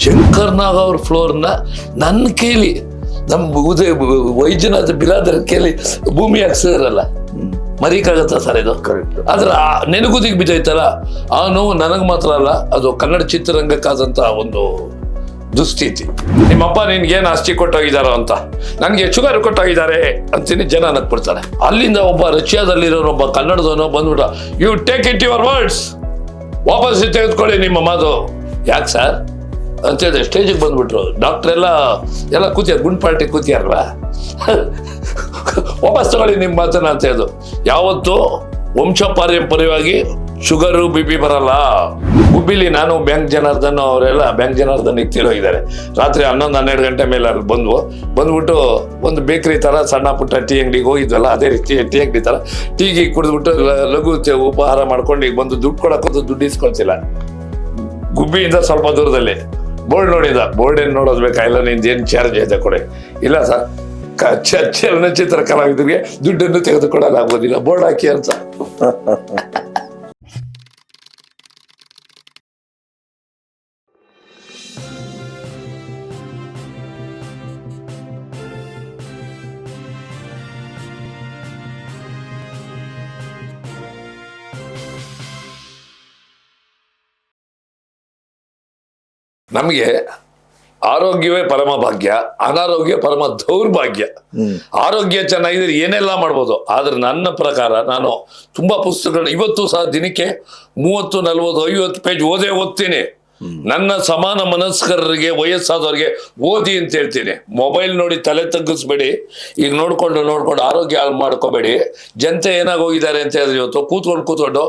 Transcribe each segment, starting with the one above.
ಶಂಕರ್ ನಾಗ್ ಅವ್ರ ಫ್ಲೋರ್ನ ನನ್ನ ಕೇಳಿ ನಮ್ಮ ವೈದ್ಯನಾಥ ಬಿರಾದರ್ ಕೇಳಿ ಭೂಮಿ ಹಾಕ್ಸಿದ್ರಲ್ಲ, ಮರೀಕಾಗತ್ತ ಸರ್ ಇದು? ಆದ್ರೆ ನೆನಗುದಿಗೆ ಬಿದ್ದೈತಲ್ಲ, ಆ ನೋವು ನನಗೆ ಮಾತ್ರ ಅಲ್ಲ, ಅದು ಕನ್ನಡ ಚಿತ್ರರಂಗಕ್ಕಾದಂತ ಒಂದು ದುಸ್ಥಿತಿ. ನಿಮ್ಮಪ್ಪ ನಿನ್ಗೇನು ಆಸ್ತಿ ಕೊಟ್ಟೋಗಿದಾರೋ ಅಂತ, ನನಗೆ ಶುಗರ್ ಕೊಟ್ಟೋಗಿದ್ದಾರೆ ಅಂತೀನಿ, ಜನ ನಕ್ಬಿಡ್ತಾರೆ. ಅಲ್ಲಿಂದ ಒಬ್ಬ ರಷ್ಯಾದಲ್ಲಿರೋನೊಬ್ಬ ಕನ್ನಡದವನು ಬಂದ್ಬಿಟ್ಟ, you take it your words, ವಾಪಸ್ ತೆಗೆದುಕೊಳ್ಳಿ ನಿಮ್ಮ ಮಾತು. ಯಾಕೆ ಸರ್ ಅಂತೇಳಿದೆ. ಸ್ಟೇಜಿಗೆ ಬಂದ್ಬಿಟ್ರು ಡಾಕ್ಟರ್ ಎಲ್ಲ ಕೂತಿಯಾರ, ಗುಂಡ್ ಪಾರ್ಟಿ ಕೂತಿಯಾರಲ್ಲ, ವಾಪಸ್ ತಗೊಳ್ಳಿ ನಿಮ್ಮ ಮಾತನ್ನ ಅಂತ ಹೇಳಿದ್ರು. ಯಾವತ್ತು ವಂಶ ಪಾರಂಪರ್ಯವಾಗಿ ಶುಗರು BP ಬರಲ್ಲ. ಗುಬ್ಬಿಲಿ ನಾನು ಬ್ಯಾಂಕ್ ಜನಾರ್ದನ್ ಅವರೆಲ್ಲ ಬ್ಯಾಂಕ್ ಜನಾರ್ದನ್ ತಿರೋಗಿದ್ದಾರೆ. ರಾತ್ರಿ 11-12 ಗಂಟೆ ಮೇಲೆ ಅಲ್ಲಿ ಬಂದ್ಬಿಟ್ಟು ಒಂದು ಬೇಕ್ರಿ ತರ ಸಣ್ಣ ಪುಟ್ಟ ಟೀ ಅಂಗಡಿಗೆ ಹೋಗಿದ್ವಲ್ಲ, ಅದೇ ರೀತಿ ಟೀ ಅಂಗಡಿ ತರ ಟೀಗೆ ಕುಡಿದ್ಬಿಟ್ಟು ಲಘು ಉಪಹಾರ ಮಾಡ್ಕೊಂಡು ಈಗ ಬಂದು ದುಡ್ಡು ಕೊಡಕ್ಕೋದು ದುಡ್ಡು ಇಸ್ಕೊಳ್ತಿಲ್ಲ. ಗುಬ್ಬಿಯಿಂದ ಸ್ವಲ್ಪ ದೂರದಲ್ಲಿ ಬೋರ್ಡ್ ನೋಡಿದ, ಬೋರ್ಡ್ ಏನ್ ನೋಡೋದು ಬೇಕಾಗಿಲ್ಲ, ನಿಂದ ಏನ್ ಚಾರ್ಜ್ ಇದೆ ಕೊಡಿ. ಇಲ್ಲ ಸರ್, ಚಲನಚಿತ್ರ ಕಲಾವಿದರಿಗೆ ದುಡ್ಡನ್ನು ತೆಗೆದುಕೊಳ್ಳಲಾಗುವುದಿಲ್ಲ, ಬೋರ್ಡ್ ಹಾಕಿ ಅಂತ. ನಮಗೆ ಆರೋಗ್ಯವೇ ಪರಮ ಭಾಗ್ಯ, ಅನಾರೋಗ್ಯ ಪರಮ ದೌರ್ಭಾಗ್ಯ. ಆರೋಗ್ಯ ಚೆನ್ನಾಗಿದ್ರೆ ಏನೆಲ್ಲ ಮಾಡ್ಬೋದು. ಆದ್ರೆ ನನ್ನ ಪ್ರಕಾರ ನಾನು ತುಂಬಾ ಪುಸ್ತಕಗಳನ್ನ ಇವತ್ತು ಸಹ ದಿನಕ್ಕೆ 30, 40, 50 ಪೇಜ್ ಓದ್ತೀನಿ. ನನ್ನ ಸಮಾನ ಮನಸ್ಕರರಿಗೆ, ವಯಸ್ಸಾದವರಿಗೆ ಓದಿ ಅಂತ ಹೇಳ್ತೀನಿ. ಮೊಬೈಲ್ ನೋಡಿ ತಲೆ ತಗ್ಗಿಸ್ಬೇಡಿ. ಈಗ ನೋಡ್ಕೊಂಡು ಆರೋಗ್ಯ ಹಾಳು ಮಾಡ್ಕೋಬೇಡಿ. ಜನತೆ ಏನಾಗೋಗಿದ್ದಾರೆ ಅಂತ ಹೇಳಿದ್ರೆ ಇವತ್ತು ಕೂತ್ಕೊಂಡು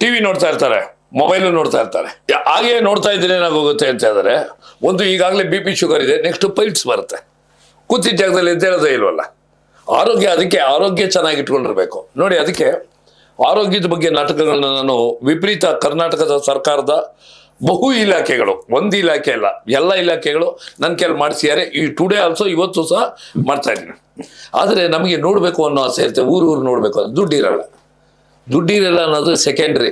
TV ನೋಡ್ತಾ ಇರ್ತಾರೆ, ಮೊಬೈಲ್ ನೋಡ್ತಾ ಇರ್ತಾರೆ. ಹಾಗೆ ನೋಡ್ತಾ ಇದ್ರೆ ಏನಾಗೋಗುತ್ತೆ ಅಂತ ಹೇಳಿದ್ರೆ, ಒಂದು ಈಗಾಗಲೇ BP ಶುಗರ್ ಇದೆ, ನೆಕ್ಸ್ಟ್ ಪೈಲ್ಸ್ ಬರುತ್ತೆ. ಕೂತಿದ್ದ ಜಾಗದಲ್ಲಿ ಎದ್ದೇಳೋದೇ ಇಲ್ವಲ್ಲ. ಅದಕ್ಕೆ ಆರೋಗ್ಯ ಚೆನ್ನಾಗಿ ಇಟ್ಕೊಂಡಿರ್ಬೇಕು ನೋಡಿ. ಅದಕ್ಕೆ ಆರೋಗ್ಯದ ಬಗ್ಗೆ ನಾಟಕಗಳನ್ನ ನಾನು ವಿಪರೀತ ಕರ್ನಾಟಕದ ಸರ್ಕಾರದ ಬಹು ಇಲಾಖೆಗಳು, ಒಂದು ಇಲಾಖೆ ಅಲ್ಲ, ಎಲ್ಲ ಇಲಾಖೆಗಳು ನನ್ನ ಕೈಲಿ ಮಾಡಿಸಿದ್ದಾರೆ. ಈ ಟುಡೇ ಆಲ್ಸೋ, ಇವತ್ತು ಸಹ ಮಾಡ್ತಾ ಇದ್ದೀನಿ. ಆದರೆ ನಮಗೆ ನೋಡಬೇಕು ಅನ್ನೋ ಆಸೆ ಇರುತ್ತೆ, ಊರು ನೋಡಬೇಕು, ದುಡ್ಡಿರಲ್ಲ ಅನ್ನೋದು ಸೆಕೆಂಡ್ರಿ.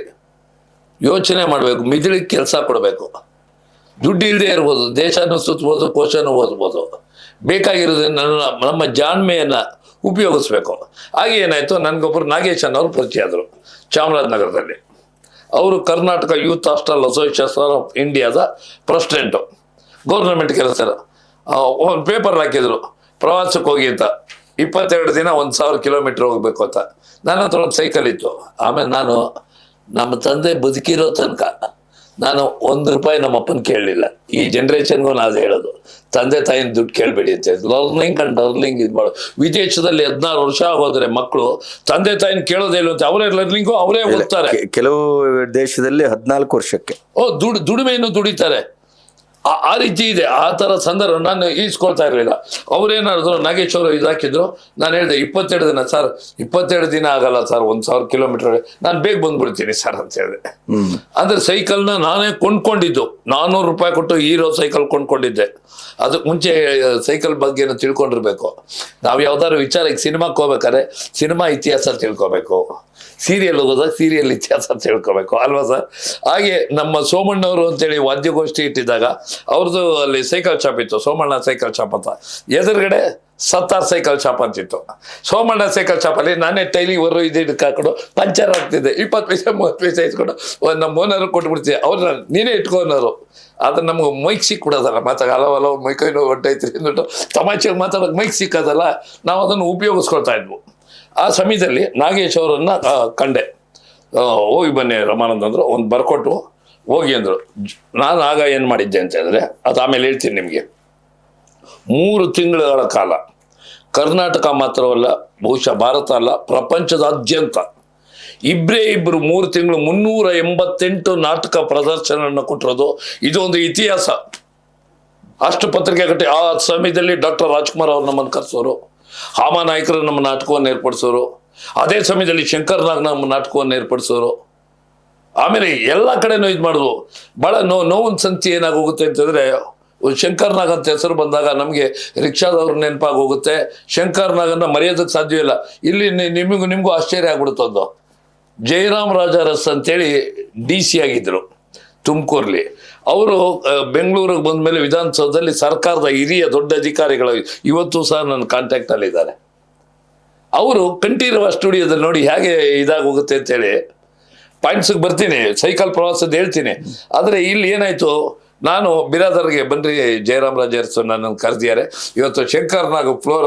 ಯೋಚನೆ ಮಾಡಬೇಕು, ಮಿದುಳಿಗೆ ಕೆಲಸ ಕೊಡಬೇಕು. ದುಡ್ಡು ಇಲ್ಲದೆ ಇರ್ಬೋದು, ದೇಶನೂ ಸುತ್ತಬೋದು, ಕೋಶನೂ ಓದ್ಬೋದು. ಬೇಕಾಗಿರೋದನ್ನ ನಮ್ಮ ಜಾಣ್ಮೆಯನ್ನು ಉಪಯೋಗಿಸ್ಬೇಕು. ಹಾಗೆ ಏನಾಯಿತು, ನನಗೊಬ್ಬರು ನಾಗೇಶ್ ಅನ್ನೋರು ಪರಿಚಯ ಆದರು ಚಾಮರಾಜನಗರದಲ್ಲಿ. ಅವರು Karnataka youth hostel association of ಇಂಡಿಯಾದ ಪ್ರೆಸಿಡೆಂಟು, ಗೌರ್ಮೆಂಟ್ ಕೆಲಸ. ಒಂದು ಪೇಪರ್ ಹಾಕಿದ್ರು, ಪ್ರವಾಸಕ್ಕೆ ಹೋಗಿ ಅಂತ. 22 ದಿನ 1000 ಕಿಲೋಮೀಟರ್ ಹೋಗ್ಬೇಕು ಅಂತ. ನನ್ನ ಹತ್ರ ಒಂದು ಸೈಕಲ್ ಇತ್ತು. ಆಮೇಲೆ ನಮ್ಮ ತಂದೆ ಬದುಕಿರೋ ತನಕ ನಾನು 1 ರೂಪಾಯಿ ನಮ್ಮ ಅಪ್ಪನ ಕೇಳಲಿಲ್ಲ. ಈ ಜನ್ರೇಷನ್ಗೂ ನಾನು ಹೇಳೋದು, ತಂದೆ ತಾಯಿನ ದುಡ್ಡು ಕೇಳಬೇಡಿ ಅಂತ. ಲರ್ನಿಂಗ್ ಅಂಡ್ ಲರ್ನಿಂಗ್ ಇದು ಮಾಡು. ವಿದೇಶದಲ್ಲಿ 16 ವರ್ಷ ಹೋದ್ರೆ ಮಕ್ಕಳು ತಂದೆ ತಾಯಿನ ಕೇಳೋದೇ ಇಲ್ಲ ಅಂತ. ಅವರೇ ಲರ್ನಿಂಗು ಅವರೇ ಓದ್ತಾರೆ. ಕೆಲವು ದೇಶದಲ್ಲಿ 14 ವರ್ಷಕ್ಕೆ ದುಡಿಮೆಯನ್ನು ದುಡಿತಾರೆ. ಆ ರೀತಿ ಇದೆ. ಆ ಥರ ಸಂದರ್ಭ ನಾನು ಈಸ್ಕೊಳ್ತಾ ಇರಲಿಲ್ಲ. ಅವ್ರೇನಾದ್ರು ನಾಗೇಶ್ ಅವರು ಇದಾಕಿದ್ರು. ನಾನು ಹೇಳಿದೆ 22 ದಿನ ಸರ್, 22 ದಿನ ಆಗಲ್ಲ ಸರ್, 1000 ಕಿಲೋಮೀಟರ್ ನಾನು ಬೇಗ ಬಂದ್ಬಿಡ್ತೀನಿ ಸರ್ ಅಂತ ಹೇಳಿದೆ. ಅಂದ್ರೆ ಸೈಕಲ್ನ ನಾನೇ ಕೊಂಡ್ಕೊಂಡಿದ್ದು, 400 ರೂಪಾಯಿ ಕೊಟ್ಟು ಹೀರೋ ಸೈಕಲ್ ಕೊಂಡ್ಕೊಂಡಿದ್ದೆ. ಅದಕ್ಕೆ ಮುಂಚೆ ಸೈಕಲ್ ಬಗ್ಗೆನೂ ತಿಳ್ಕೊಂಡಿರ್ಬೇಕು. ನಾವು ಯಾವ್ದಾದ್ರು ವಿಚಾರಕ್ಕೆ ಸಿನಿಮಾಕ್ಕೆ ಹೋಗ್ಬೇಕಾದ್ರೆ ಸಿನಿಮಾ ಇತಿಹಾಸ ತಿಳ್ಕೊಬೇಕು, ಸೀರಿಯಲ್ ಹೋದಾಗ ಸೀರಿಯಲ್ ಇತಿಹಾಸ ತಿಳ್ಕೊಬೇಕು ಅಲ್ವಾ ಸರ್? ಹಾಗೆ ನಮ್ಮ ಸೋಮಣ್ಣವರು ಅಂತೇಳಿ ವಾದ್ಯಗೋಷ್ಠಿ ಇಟ್ಟಿದ್ದಾಗ ಅವ್ರದ್ದು ಅಲ್ಲಿ ಸೈಕಲ್ ಶಾಪ್ ಇತ್ತು, ಸೋಮಣ್ಣ ಸೈಕಲ್ ಶಾಪ್ ಅಂತ. ಎದುರುಗಡೆ ಸತ್ತಾರ್ ಸೈಕಲ್ ಶಾಪ್ ಅಂತಿತ್ತು. ಸೋಮಣ್ಣ ಸೈಕಲ್ ಶಾಪಲ್ಲಿ ನಾನೇ ಟೈಲಿಗೆ ಇದಕ್ಕೆ ಹಾಕೊಂಡು ಪಂಚರ್ ಆಗ್ತಿದ್ದೆ. 20 ಪೈಸೆ 30 ಪೈಸೆ ಇಸ್ಕೊಂಡು ನಮ್ಮ ಓನರು ಕೊಟ್ಬಿಡ್ತೀವಿ. ಅವ್ರನ್ನ ನೀನೇ ಇಟ್ಕೊಂಡವರು. ಆದ್ರೆ ನಮ್ಗೆ ಮೈಕ್ ಸಿಕ್ಬಿಡೋದಲ್ಲ, ಹಲವಲ್ಲ ಮೈಕೈನೋ ಹೊಟ್ಟೈತ್ರಿ ಅಂದ್ಬಿಟ್ಟು ತಮಾಷೆಗೆ ಮಾತಾಡೋಕೆ ಮೈಕ್ ಸಿಕ್ಕೋದಲ್ಲ, ನಾವು ಅದನ್ನು ಉಪಯೋಗಿಸ್ಕೊಳ್ತಾ ಇದ್ವು. ಆ ಸಮಯದಲ್ಲಿ ನಾಗೇಶ್ ಅವರನ್ನು ಕಂಡೆ. ಹೋಗಿ ಬನ್ನಿ ರಮಾನಂದ್ ಅಂದರು. ಒಂದು ಬರ್ಕೊಟ್ಟು ಹೋಗಿ ಅಂದರು. ನಾನು ಆಗ ಏನು ಮಾಡಿದ್ದೆ ಅಂತ ಹೇಳಿದ್ರೆ, ಅದು ಆಮೇಲೆ ಹೇಳ್ತೀನಿ ನಿಮಗೆ. 3 ತಿಂಗಳ ಕಾಲ ಕರ್ನಾಟಕ ಮಾತ್ರವಲ್ಲ, ಬಹುಶಃ ಭಾರತ ಅಲ್ಲ, ಪ್ರಪಂಚದಾದ್ಯಂತ ಇಬ್ಬರು 3 ತಿಂಗಳು 388 ನಾಟಕ ಪ್ರದರ್ಶನವನ್ನು ಕೊಟ್ಟಿರೋದು ಇದು ಒಂದು ಇತಿಹಾಸ. ಅಷ್ಟು ಪತ್ರಿಕೆ ಕಟ್ಟಿ. ಆ ಸಮಯದಲ್ಲಿ ಡಾಕ್ಟರ್ ರಾಜ್ಕುಮಾರ್ ಅವ್ರು ನಮ್ಮನ್ನು ಕರೆಸೋರು, ಹಾಮಾನಾಯಕರು ನಮ್ಮ ನಾಟಕವನ್ನು ಏರ್ಪಡಿಸೋರು. ಅದೇ ಸಮಯದಲ್ಲಿ ಶಂಕರ್ ನಾಗ್ ನಮ್ಮ ನಾಟಕವನ್ನು ಏರ್ಪಡಿಸೋರು. ಆಮೇಲೆ ಎಲ್ಲ ಕಡೆನೂ ಇದು ಮಾಡಿದ್ವು. ಭಾಳ ನೋವಿನ ಸಂತಿ ಏನಾಗೋಗುತ್ತೆ ಅಂತಂದರೆ, ಶಂಕರ್ ನಾಗ್ ಅಂತ ಹೆಸರು ಬಂದಾಗ ನಮಗೆ ರಿಕ್ಷಾದವ್ರ ನೆನಪಾಗಿ ಹೋಗುತ್ತೆ. ಶಂಕರ್ ನಾಗನ್ನ ಮರೆಯೋದಕ್ಕೆ ಸಾಧ್ಯವಿಲ್ಲ. ಇಲ್ಲಿ ನಿಮಗೂ ಆಶ್ಚರ್ಯ ಆಗ್ಬಿಡುತ್ತದ್ದು. ಜಯರಾಮ್ ರಾಜಾರಸ್ ಅಂತೇಳಿ DC ಆಗಿದ್ರು. ತುಮಕೂರ್ಲಿ. ಅವರು ಬೆಂಗಳೂರಿಗೆ ಬಂದ ಮೇಲೆ ವಿಧಾನಸೌಧದಲ್ಲಿ ಸರ್ಕಾರದ ಹಿರಿಯ ದೊಡ್ಡ ಅಧಿಕಾರಿಗಳು ಇವತ್ತು ಸಹ ನನ್ನ ಕಾಂಟ್ಯಾಕ್ಟಲ್ಲಿ ಇದ್ದಾರೆ. ಅವರು ಕಂಠೀರವ ಸ್ಟುಡಿಯೋದಲ್ಲಿ ನೋಡಿ ಹೇಗೆ ಇದಾಗೋಗುತ್ತೆ ಅಂತೇಳಿ ಪಾಯಿಂಟ್ಸ್ಗೆ ಬರ್ತೀನಿ, ಸೈಕಲ್ ಪ್ರವಾಸದ ಹೇಳ್ತೀನಿ. ಆದರೆ ಇಲ್ಲಿ ಏನಾಯ್ತು, ನಾನು ಬಿರಾದರ್ಗೆ ಬನ್ರಿ ಜಯರಾಮ್ ರಾಜರ್ಸು ನನ್ನನ್ನು ಕರೆದಿದ್ದಾರೆ, ಇವತ್ತು ಶಂಕರ್ನಾಗ ಫ್ಲೋರ್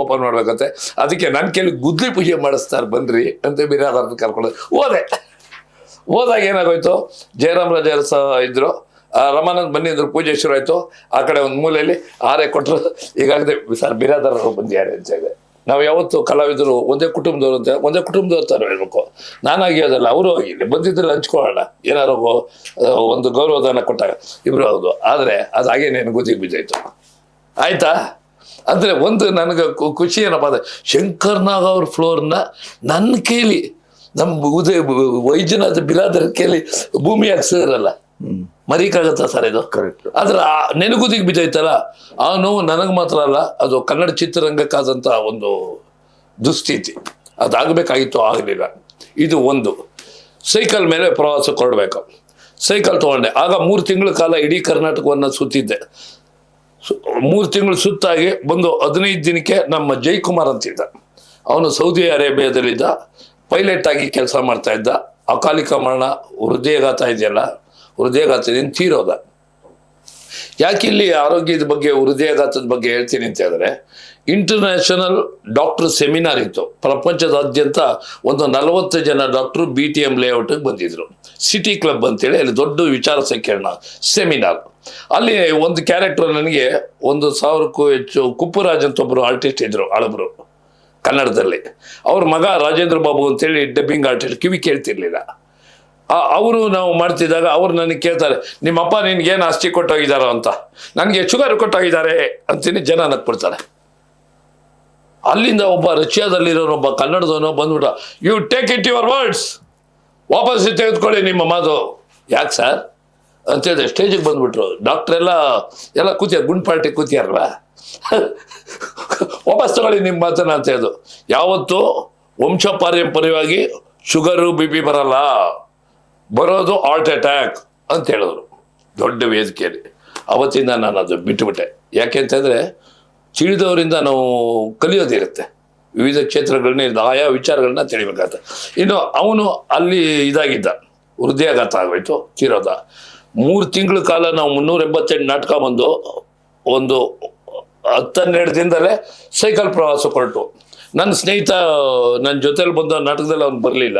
ಓಪನ್ ಮಾಡ್ಬೇಕಂತೆ, ಅದಕ್ಕೆ ನನ್ನ ಕೇಳಿ ಗುದ್ಲಿ ಪೂಜೆ ಮಾಡಿಸ್ತಾರೆ ಬನ್ರಿ ಅಂತ ಬಿರಾದರ್ನ ಕರ್ಕೊಂಡು ಹೋದಾಗ ಏನಾಗೋಯ್ತು, ಜಯರಾಮ್ ರಾಜರ್ಸ ಇದ್ರು, ರಮಾನಂದ್ ಬಂದಿದ್ರು, ಪೂಜೆ ಶುರು ಆಯ್ತು. ಆ ಕಡೆ ಒಂದು ಮೂಲೆಯಲ್ಲಿ ಆರೆ ಕೊಟ್ಟರು, ಈಗಾಗಲೇ ಸರ್ ಬಿರಾದರ್ ಬಂದಿದ್ದಾರೆ ಅಂತ ಹೇಳಿದೆ. ನಾವು ಯಾವತ್ತು ಕಲಾವಿದರು ಒಂದೇ ಕುಟುಂಬದವರು ಅಂತ ಒಂದೇ ಕುಟುಂಬದವ್ರ ಥರ ಹೇಳ್ಬೇಕು. ನಾನಾಗಿ ಅದಲ್ಲ, ಅವರು ಆಗಿಲ್ಲ, ಬಂದಿದ್ರಲ್ಲಿ ಹಂಚ್ಕೊಳ್ಳೋಣ, ಏನಾರು ಒಂದು ಗೌರವಧನ ಕೊಟ್ಟಾಗ ಇಬ್ರು ಹೌದು. ಆದರೆ ಅದು ಹಾಗೆ ನನಗೆ ಗುದಿಗೆ ಬಿದ್ದಾಯ್ತು, ಆಯ್ತಾ. ಅಂದರೆ ಒಂದು ನನಗೆ ಖುಷಿ ಏನಪ್ಪ ಅಂದರೆ, ಶಂಕರ್ನಾಗ್ ಅವ್ರ ಫ್ಲೋರ್ನ ನನ್ನ ಕೇಳಿ ನಮ್ಮ ವೈದ್ಯನಾಥ ಬಿರಾದರ್ ಕೇಳಿ ಭೂಮಿ ಹಾಕ್ಸಿದ್ರಲ್ಲ, ಮರೀಕಾಗತ್ತಾ ಸರ್ ಇದು? ಕರೆಕ್ಟ್. ಆದ್ರೆ ನೆನಗುದಿಗೆ ಬಿದ್ದೈತಲ್ಲ, ಆ ನೋವು ನನಗೆ ಮಾತ್ರ ಅಲ್ಲ, ಅದು ಕನ್ನಡ ಚಿತ್ರರಂಗಕ್ಕಾದಂಥ ಒಂದು ದುಸ್ಥಿತಿ. ಅದಾಗಬೇಕಾಗಿತ್ತು, ಆಗಲಿಲ್ಲ. ಇದು ಒಂದು. ಸೈಕಲ್ ಮೇಲೆ ಪ್ರವಾಸ ಕೊಡಬೇಕು, ಸೈಕಲ್ ತೊಗೊಂಡೆ. ಆಗ 3 ತಿಂಗಳ ಕಾಲ ಇಡೀ ಕರ್ನಾಟಕವನ್ನು ಸುತ್ತಿದ್ದೆ. 3 ತಿಂಗಳು ಸುತ್ತಾಗಿ ಬಂದು 15 ದಿನಕ್ಕೆ ನಮ್ಮ ಜೈಕುಮಾರ್ ಅಂತಿದ್ದ, ಅವನು ಸೌದಿ ಅರೇಬಿಯಾದಲ್ಲಿದ್ದ, ಪೈಲಟ್ ಆಗಿ ಕೆಲಸ ಮಾಡ್ತಾ ಇದ್ದ. ಅಕಾಲಿಕ ಮರಣ, ಹೃದಯಘಾತ ಇದೆಯಲ್ಲ, ಹೃದಯಘಾತದಿಂದ ತೀರೋದ. ಯಾಕಿಲ್ಲಿ ಆರೋಗ್ಯದ ಬಗ್ಗೆ, ಹೃದಯಘಾತದ ಬಗ್ಗೆ ಹೇಳ್ತೀನಿ ಅಂತ ಹೇಳಿದ್ರೆ, ಇಂಟರ್ನ್ಯಾಷನಲ್ ಡಾಕ್ಟರ್ ಸೆಮಿನಾರ್ ಇತ್ತು ಪ್ರಪಂಚದಾದ್ಯಂತ. ಒಂದು 40 ಜನ ಡಾಕ್ಟ್ರು BTM ಲೇಔಟ್ಗೆ ಬಂದಿದ್ರು. ಸಿಟಿ ಕ್ಲಬ್ ಅಂತೇಳಿ ಅಲ್ಲಿ ದೊಡ್ಡ ವಿಚಾರ ಸಂಕಿರಣ ಸೆಮಿನಾರ್. ಅಲ್ಲಿ ಒಂದು ಕ್ಯಾರೆಕ್ಟರ್, ನನಗೆ 1000ಕ್ಕೂ ಹೆಚ್ಚು, ಕುಪ್ಪುರಾಜ್ ಅಂತ ಒಬ್ಬರು ಆರ್ಟಿಸ್ಟ್ ಇದ್ರು ಹಳಬರು ಕನ್ನಡದಲ್ಲಿ. ಅವ್ರ ಮಗ ರಾಜೇಂದ್ರ ಬಾಬು ಅಂತೇಳಿ ಡಬ್ಬಿಂಗ್ ಆರ್ಟಿಸ್ಟ್, ಕಿವಿ ಕೇಳ್ತಿರ್ಲಿಲ್ಲ. ಅವರು ನಾವು ಮಾಡ್ತಿದ್ದಾಗ ಅವ್ರು ನನಗೆ ಕೇಳ್ತಾರೆ, ನಿಮ್ಮಪ್ಪ ನಿನ್ಗೇನು ಆಸ್ತಿ ಕೊಟ್ಟೋಗಿದ್ದಾರೋ ಅಂತ. ನನಗೆ ಶುಗರ್ ಕೊಟ್ಟೋಗಿದ್ದಾರೆ ಅಂತೀನಿ, ಜನ ನಕ್ಬಿಡ್ತಾರೆ. ಅಲ್ಲಿಂದ ಒಬ್ಬ ರಷ್ಯಾದಲ್ಲಿರೋನೊಬ್ಬ ಕನ್ನಡದವನು ಬಂದ್ಬಿಟ್ಟ, you take it your words, ವಾಪಸ್ ತೆಗೆದುಕೊಳ್ಳಿ ನಿಮ್ಮ ಮಾತು. ಯಾಕೆ ಸರ್ ಅಂತೇಳಿದೆ. ಸ್ಟೇಜಿಗೆ ಬಂದ್ಬಿಟ್ರು ಡಾಕ್ಟ್ರ್ ಎಲ್ಲ ಕೂತಿಯಾರ, ಗುಂಡ್ ಪಾರ್ಟಿ ಕೂತಿಯಾರಲ್ಲ, ವಾಪಸ್ ತಗೊಳ್ಳಿ ನಿಮ್ಮ ಮಾತನ್ನ ಅಂತ ಹೇಳಿದ್ರು. ಯಾವತ್ತೂ ವಂಶ ಪಾರಂಪರ್ಯವಾಗಿ ಶುಗರು BP ಬರಲ್ಲ, ಬರೋದು ಹಾರ್ಟ್ ಅಟ್ಯಾಕ್ ಅಂತ ಹೇಳಿದ್ರು ದೊಡ್ಡ ವೇದಿಕೆಯಲ್ಲಿ. ಅವತ್ತಿಂದ ನಾನು ಅದು ಬಿಟ್ಟುಬಿಟ್ಟೆ. ಯಾಕೆಂತಂದರೆ ತಿಳಿದವರಿಂದ ನಾವು ಕಲಿಯೋದಿರುತ್ತೆ, ವಿವಿಧ ಕ್ಷೇತ್ರಗಳನ್ನ ಆಯಾ ವಿಚಾರಗಳನ್ನ ತಿಳಿಬೇಕಾಗತ್ತೆ. ಇನ್ನು ಅವನು ಅಲ್ಲಿ ಇದಾಗಿದ್ದ, ಹೃದಯಾಘಾತ ಆಗೋಯ್ತು, ತೀರೋದ. 3 ತಿಂಗಳ ಕಾಲ ನಾವು 388 ನಾಟಕ ಬಂದು ಒಂದು 10-12 ದಿನದಲ್ಲೇ ಸೈಕಲ್ ಪ್ರವಾಸ ಹೊರಟು. ನನ್ನ ಸ್ನೇಹಿತ ನನ್ನ ಜೊತೆಲಿ ಬಂದ ನಾಟಕದಲ್ಲಿ ಅವ್ನು ಬರಲಿಲ್ಲ.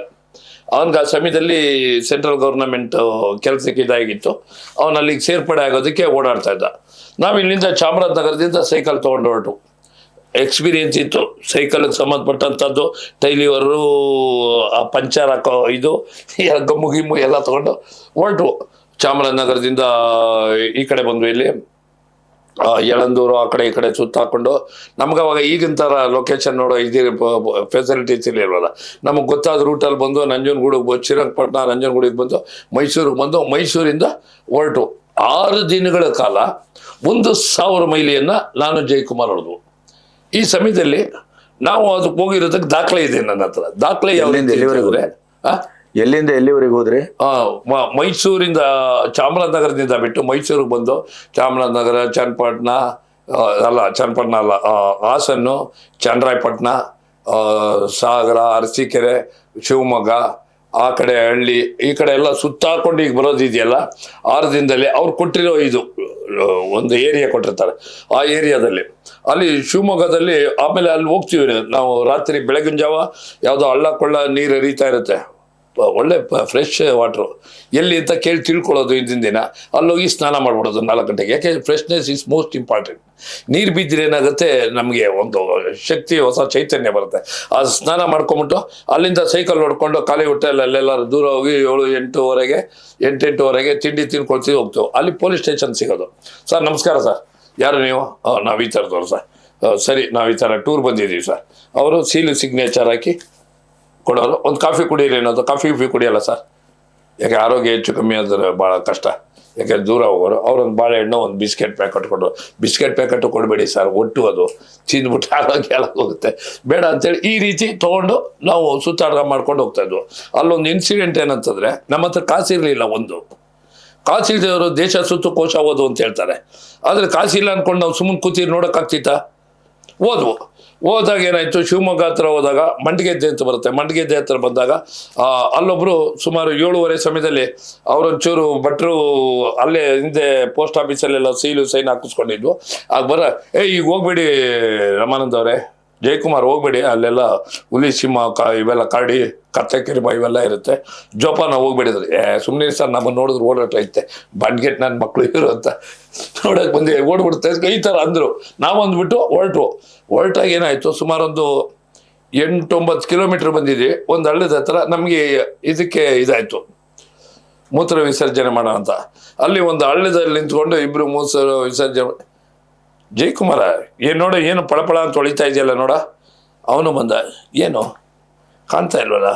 ಅವನಿಗೆ ಆ ಸಮಯದಲ್ಲಿ ಸೆಂಟ್ರಲ್ ಗೌರ್ನಮೆಂಟ್ ಕೆಲಸಕ್ಕೆ ಇದಾಗಿತ್ತು. ಅವನು ಅಲ್ಲಿಗೆ ಸೇರ್ಪಡೆ ಆಗೋದಕ್ಕೆ ಓಡಾಡ್ತಾ ಇದ್ದ. ನಾವು ಇಲ್ಲಿಂದ ಚಾಮರಾಜನಗರದಿಂದ ಸೈಕಲ್ ತೊಗೊಂಡು ಹೊರಟು. ಎಕ್ಸ್ಪೀರಿಯನ್ಸ್ ಇತ್ತು ಸೈಕಲ್ಗೆ ಸಂಬಂಧಪಟ್ಟಂಥದ್ದು, ಟೈಲಿವರು, ಆ ಪಂಚರ್ ಹಾಕೋ ಇದು, ಗಮ್ಮು ಗಿಮ್ಮು ಎಲ್ಲ ತೊಗೊಂಡು ಹೊರಟು. ಚಾಮರಾಜನಗರದಿಂದ ಈ ಕಡೆ ಬಂದ್ವಿ, ಇಲ್ಲಿ ಯಳಂದೂರು ಆ ಕಡೆ ಈ ಕಡೆ ಸುತ್ತ ಹಾಕೊಂಡು. ನಮ್ಗೆ ಅವಾಗ ಈಗಿನ ಥರ ಲೊಕೇಶನ್ ನೋಡೋ ಇದು ಫೆಸಿಲಿಟೀಸ್ ಇರಲಿಲ್ವಲ್ಲ. ನಮಗೆ ಗೊತ್ತಾದ ರೂಟಲ್ಲಿ ಬಂದು ನಂಜನಗೂಡಿಗೆ ಬಂದು, ಶ್ರೀರಂಗಪಟ್ಟಣ ನಂಜನಗೂಡಿಗೆ ಬಂದು ಮೈಸೂರಿಗೆ ಬಂದು, ಮೈಸೂರಿಂದ ಹೊರಟು 6 ದಿನಗಳ ಕಾಲ 1000 ಮೈಲಿಯನ್ನು ನಾನು ಜಯಕುಮಾರ್ ಹೊಡೆದ್ವು. ಈ ಸಮಯದಲ್ಲಿ ನಾವು ಅದಕ್ಕೆ ಹೋಗಿರೋದಕ್ಕೆ ದಾಖಲೆ ಇದೆ ನನ್ನ ಹತ್ರ. ದಾಖಲೆ ಎಲ್ಲಿಂದ ಎಲ್ಲಿವರೆಗೆ ಹೋದ್ರಿ? ಮೈಸೂರಿಂದ, ಚಾಮರಾಜನಗರದಿಂದ ಬಿಟ್ಟು ಮೈಸೂರಿಗೆ ಬಂದು, ಚಾಮರಾಜನಗರ, ಚನ್ನಪಟ್ಟಣ ಅಲ್ಲ, ಹಾಸನ್ನು, ಚನ್ನರಾಯಪಟ್ಟಣ, ಸಾಗರ, ಅರಸೀಕೆರೆ, ಶಿವಮೊಗ್ಗ, ಆ ಕಡೆ ಹಳ್ಳಿ, ಈ ಕಡೆ ಎಲ್ಲ ಸುತ್ತಾಕೊಂಡು ಈಗ ಬರೋದಿದೆಯಲ್ಲ 6 ದಿನದಲ್ಲಿ. ಅವ್ರು ಕೊಟ್ಟಿರೋ ಇದು ಒಂದು ಏರಿಯಾ ಕೊಟ್ಟಿರ್ತಾರೆ, ಆ ಏರಿಯಾದಲ್ಲಿ ಅಲ್ಲಿ ಶಿವಮೊಗ್ಗದಲ್ಲಿ. ಆಮೇಲೆ ಅಲ್ಲಿ ಹೋಗ್ತೀವಿ ನಾವು ರಾತ್ರಿ, ಬೆಳಗಿನ ಜಾವ ಯಾವುದೋ ಹಳ್ಳ ಕೊಳ್ಳ ನೀರು ಹರಿತಾ ಇರುತ್ತೆ, ಒಳ್ಳೆ ಫ್ರೆಶ್ ವಾಟ್ರು. ಎಲ್ಲಿ ಅಂತ ಕೇಳಿ ತಿಳ್ಕೊಳ್ಳೋದು ಹಿಂದಿನ ದಿನ. ಅಲ್ಲೋಗಿ ಸ್ನಾನ ಮಾಡ್ಬಿಡೋದು 4 ಗಂಟೆಗೆ. ಯಾಕೆ ಫ್ರೆಶ್ನೆಸ್ ಈಸ್ ಮೋಸ್ಟ್ ಇಂಪಾರ್ಟೆಂಟ್. ನೀರು ಬಿದ್ದರೆ ಏನಾಗುತ್ತೆ, ನಮಗೆ ಒಂದು ಶಕ್ತಿ, ಹೊಸ ಚೈತನ್ಯ ಬರುತ್ತೆ. ಆ ಸ್ನಾನ ಮಾಡ್ಕೊಂಬಿಟ್ಟು ಅಲ್ಲಿಂದ ಸೈಕಲ್ ಹೊಡ್ಕೊಂಡು ಖಾಲಿ ಹೊಟ್ಟೆಲ್ಲ ಅಲ್ಲೆಲ್ಲರೂ ದೂರ ಹೋಗಿ 7-8ವರೆಗೆ 8-8ವರೆಗೆ ತಿಂಡಿ ತಿನ್ಕೊಳ್ತೀವಿ, ಹೋಗ್ತೇವೆ. ಅಲ್ಲಿ ಪೊಲೀಸ್ ಸ್ಟೇಷನ್ ಸಿಗೋದು. ಸರ್ ನಮಸ್ಕಾರ ಸರ್, ಯಾರು ನೀವು? ನಾವು ಈ ಥರದವ್ರು ಸರ್. ಸರಿ, ನಾವು ಈ ಥರ ಟೂರ್ ಬಂದಿದ್ದೀವಿ ಸರ್. ಅವರು ಸೀಲು ಸಿಗ್ನೇಚರ್ ಹಾಕಿ ಕೊಡೋರು. ಒಂದು ಕಾಫಿ ಕುಡಿಯಿರಿ ಅನ್ನೋದು. ಕಾಫಿ ಕುಡಿಯಲ್ಲ ಸರ್, ಯಾಕೆ ಆರೋಗ್ಯ ಹೆಚ್ಚು ಕಮ್ಮಿ ಆದರೆ ಭಾಳ ಕಷ್ಟ, ಯಾಕೆ ದೂರ ಹೋಗೋರು. ಅವ್ರೊಂದು ಬಾಳೆಹಣ್ಣು, ಒಂದು ಬಿಸ್ಕೆಟ್ ಪ್ಯಾಕೆಟ್ ಕೊಟ್ಟರು. ಬಿಸ್ಕೆಟ್ ಪ್ಯಾಕೆಟು ಕೊಡಬೇಡಿ ಸರ್, ಒಟ್ಟು ಅದು ತಿಂದ್ಬಿಟ್ಟು ಆರೋಗ್ಯ ಹೋಗುತ್ತೆ, ಬೇಡ ಅಂತೇಳಿ ಈ ರೀತಿ ತೊಗೊಂಡು ನಾವು ಸುತ್ತಾಟ ಮಾಡ್ಕೊಂಡು ಹೋಗ್ತಾ ಇದ್ವು. ಅಲ್ಲೊಂದು ಇನ್ಸಿಡೆಂಟ್ ಏನಂತಂದರೆ, ನಮ್ಮ ಹತ್ರ ಕಾಸಿರಲಿಲ್ಲ. ಒಂದು ಕಾಸು ಇಲ್ದವರು ದೇಶ ಸುತ್ತು ಕೋಶ ಓದು ಅಂತ ಹೇಳ್ತಾರೆ. ಆದರೆ ಕಾಸು ಇಲ್ಲ ಅಂದ್ಕೊಂಡು ನಾವು ಸುಮ್ಮನೆ ಕೂತೀರಿ ನೋಡೋಕ್ಕಾಗ್ತಿತ್ತಾ? ಹೋದಾಗ ಏನಾಯಿತು, ಶಿವಮೊಗ್ಗ ಹತ್ರ ಹೋದಾಗ ಮಂಡಗೆದ್ದೆ ಅಂತ ಬರುತ್ತೆ. ಮಂಡಗೆದ್ದೆ ಹತ್ರ ಬಂದಾಗ ಅಲ್ಲೊಬ್ಬರು ಸುಮಾರು 7:30 ಸಮಯದಲ್ಲಿ ಅವರೊಂಚೂರು ಭಟ್ರು ಅಲ್ಲೇ ಹಿಂದೆ ಪೋಸ್ಟ್ ಆಫೀಸಲ್ಲೆಲ್ಲ ಸೈನ್ ಹಾಕಿಸ್ಕೊಂಡಿದ್ವು. ಆಗ ಈಗ ಹೋಗ್ಬೇಡಿ ರಮಾನಂದ್ ಅವರೇ, ಜಯಕುಮಾರ್ ಹೋಗ್ಬೇಡಿ, ಅಲ್ಲೆಲ್ಲ ಹುಲಿ ಸಿಂಹ ಇವೆಲ್ಲ ಕರಡಿ ಕತ್ತೆ ಕಿರಿಮ ಇವೆಲ್ಲ ಇರುತ್ತೆ, ಜೋಪಾನ ಹೋಗ್ಬೇಡಿದ್ರೆ. ಸುಮ್ಮನೆ ಸರ್ ನಮ್ಮನ್ನು ನೋಡಿದ್ರು ಓಡಾಟ ಐತೆ, ಬಂಡ್ಗೆಟ್ ನನ್ನ ಮಕ್ಕಳು ಇರು ಅಂತ ನೋಡೋಕೆ ಬಂದು ಓಡ್ಬಿಡುತ್ತೆ ಈ ಥರ ಅಂದರು. ನಾವೊಂದ್ಬಿಟ್ಟು ಹೊರಟಾಗ ಏನಾಯಿತು, ಸುಮಾರೊಂದು 8-9 ಕಿಲೋಮೀಟ್ರ್ ಬಂದಿದ್ವಿ. ಒಂದು ಹಳ್ಳದ ಹತ್ರ ನಮಗೆ ಇದಕ್ಕೆ ಇದಾಯಿತು, ಮೂತ್ರ ವಿಸರ್ಜನೆ ಮಾಡೋ ಅಂತ. ಅಲ್ಲಿ ಒಂದು ಹಳ್ಳದಲ್ಲಿ ನಿಂತ್ಕೊಂಡು ಇಬ್ಬರು ಮೂತ್ರ ವಿಸರ್ಜನೆ. ಜಯಕುಮಾರ ಏನು ಪಳಪಳ ಅಂತ ಹೊಳಿತಾ ಇದೆಯಲ್ಲ ನೋಡ. ಅವನು ಬಂದ, ಏನು ಕಾಣ್ತಾ ಇಲ್ವಲ್ಲ?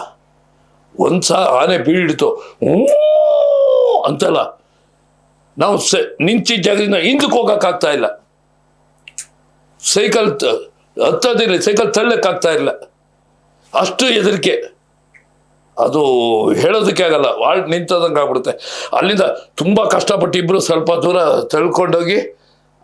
ಆನೆ ಬೀಳಿಡ್ತು ಅಂತಲ್ಲ, ನಾವು ನಿಂತಿದ್ದ ಜಾಗದಿಂದ ಹಿಂದಕ್ಕೆ ಹೋಗೋಕ್ಕಾಗ್ತಾ ಇಲ್ಲ, ಸೈಕಲ್ ಹತ್ತೋದಿಲ್ಲ, ಸೈಕಲ್ ತಳ್ಳಕ್ಕಾಗ್ತಾ ಇಲ್ಲ, ಅಷ್ಟು ಹೆದರಿಕೆ. ಅದು ಹೇಳೋದಕ್ಕೆ ಆಗಲ್ಲ, ನಿಂತೋದಂಗೆ ಆಗ್ಬಿಡುತ್ತೆ. ಅಲ್ಲಿಂದ ತುಂಬ ಕಷ್ಟಪಟ್ಟು ಇಬ್ಬರು ಸ್ವಲ್ಪ ದೂರ ತಳ್ಕೊಂಡೋಗಿ